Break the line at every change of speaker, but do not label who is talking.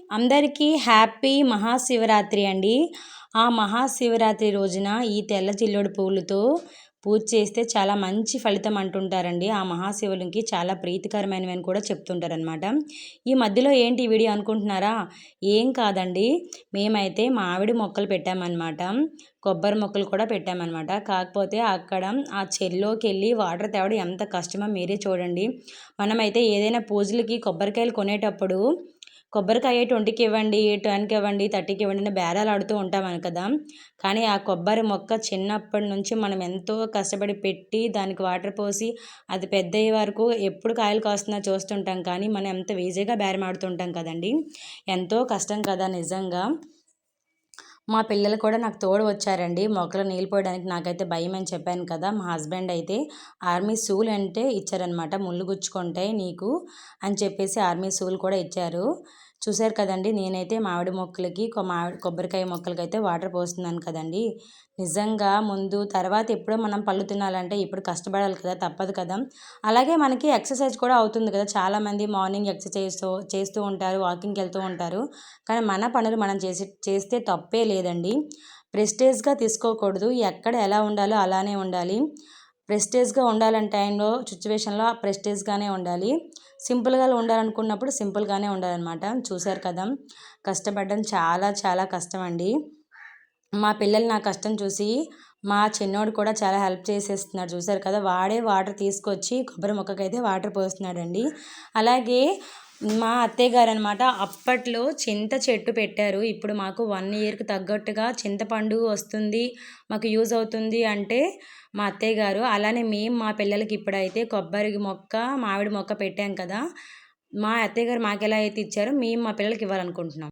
అందరికీ హ్యాపీ మహాశివరాత్రి అండి. ఆ మహాశివరాత్రి రోజున ఈ తెల్ల జిల్లేడు పువ్వులతో పూజ చేస్తే చాలా మంచి ఫలితం అంటుంటారండి. ఆ మహాశివునికి చాలా ప్రీతికరమైనవి అని కూడా చెప్తుంటారనమాట. ఈ మధ్యలో ఏంటి ఈ వీడియో అనుకుంటున్నారా? ఏం కాదండి. మేమైతే మామిడి మొక్కలు పెట్టామన్నమాట. కొబ్బరి మొక్కలు కూడా పెట్టామన్నమాట. కాకపోతే అక్కడ ఆ చెరువులోకెళ్ళి వాటర్ తేవడం ఎంత కష్టమో మీరే చూడండి. మనమైతే ఏదైనా పూజలకి కొబ్బరికాయలు కొనేటప్పుడు కొబ్బరికాయ 20కి ఇవ్వండి, 10కి ఇవ్వండి, 30కి ఇవ్వండి అని బేరాలు ఆడుతూ ఉంటాం కదా. కానీ ఆ కొబ్బరి మొక్క చిన్నప్పటి నుంచి మనం ఎంతో కష్టపడి పెట్టి దానికి వాటర్ పోసి అది పెద్దయ్యే వరకు ఎప్పుడు కాయలు కాస్తుందో చూస్తుంటాం. కానీ మనం ఎంత ఈజీగా బేరం ఆడుతుంటాం కదండి. ఎంతో కష్టం కదా నిజంగా. మా పిల్లలు కూడా నాకు తోడు వచ్చారండి మొక్కలు నీళ్ళు పోయడానికి. నాకైతే భయం అని చెప్పాను కదా. మా హస్బెండ్ అయితే ఆర్మీ షూలు అంటే ఇచ్చారనమాట. ముళ్ళు గుచ్చుకుంటాయి నీకు అని చెప్పేసి ఆర్మీ షూలు కూడా ఇచ్చారు. చూశారు కదండి. నేనైతే మామిడి మొక్కలకి కొబ్బరికాయ మొక్కలకి అయితే వాటర్ పోస్తున్నాను కదండి. నిజంగా ముందు తర్వాత ఎప్పుడో మనం పళ్ళు తినాలంటే ఇప్పుడు కష్టపడాలి కదా, తప్పదు కదా. అలాగే మనకి ఎక్సర్సైజ్ కూడా అవుతుంది కదా. చాలామంది మార్నింగ్ ఎక్సర్సైజ్ చేస్తూ ఉంటారు, వాకింగ్కి వెళ్తూ ఉంటారు. కానీ మన పనులు మనం చేస్తే తప్పే లేదండి. ప్రెస్టేజ్గా తీసుకోకూడదు. ఎక్కడ ఎలా ఉండాలో అలానే ఉండాలి. ప్రెస్టేజ్గా ఉండాలంటే టైంలో సిచ్యువేషన్లో ప్రెస్టేజ్గానే ఉండాలి. సింపుల్గా ఉండాలనుకున్నప్పుడు సింపుల్గానే ఉండాలన్నమాట. చూశారు కదా, కష్టపడడం చాలా చాలా కష్టం అండి. మా పిల్లలు నా కష్టం చూసి మా చిన్నోడు కూడా చాలా హెల్ప్ చేసేస్తున్నాడు. చూశారు కదా, వాడే వాటర్ తీసుకొచ్చి కొబ్బరి మొక్కకైతే వాటర్ పోస్తున్నాడండి. అలాగే మా అత్తయ్య గారు అనమాట అప్పట్లో చింత చెట్టు పెట్టారు. ఇప్పుడు మాకు 1 ఇయర్కి తగ్గట్టుగా చింతపండు వస్తుంది, మాకు యూజ్ అవుతుంది అంటే మా అత్తయ్య గారు. అలానే మేము మా పిల్లలకి ఇప్పుడైతే కొబ్బరి మొక్క, మామిడి మొక్క పెట్టాం కదా. మా అత్తయ్య గారు మాకు ఎలా అయితే ఇచ్చారో మేము మా పిల్లలకి ఇవ్వాలనుకుంటున్నాం.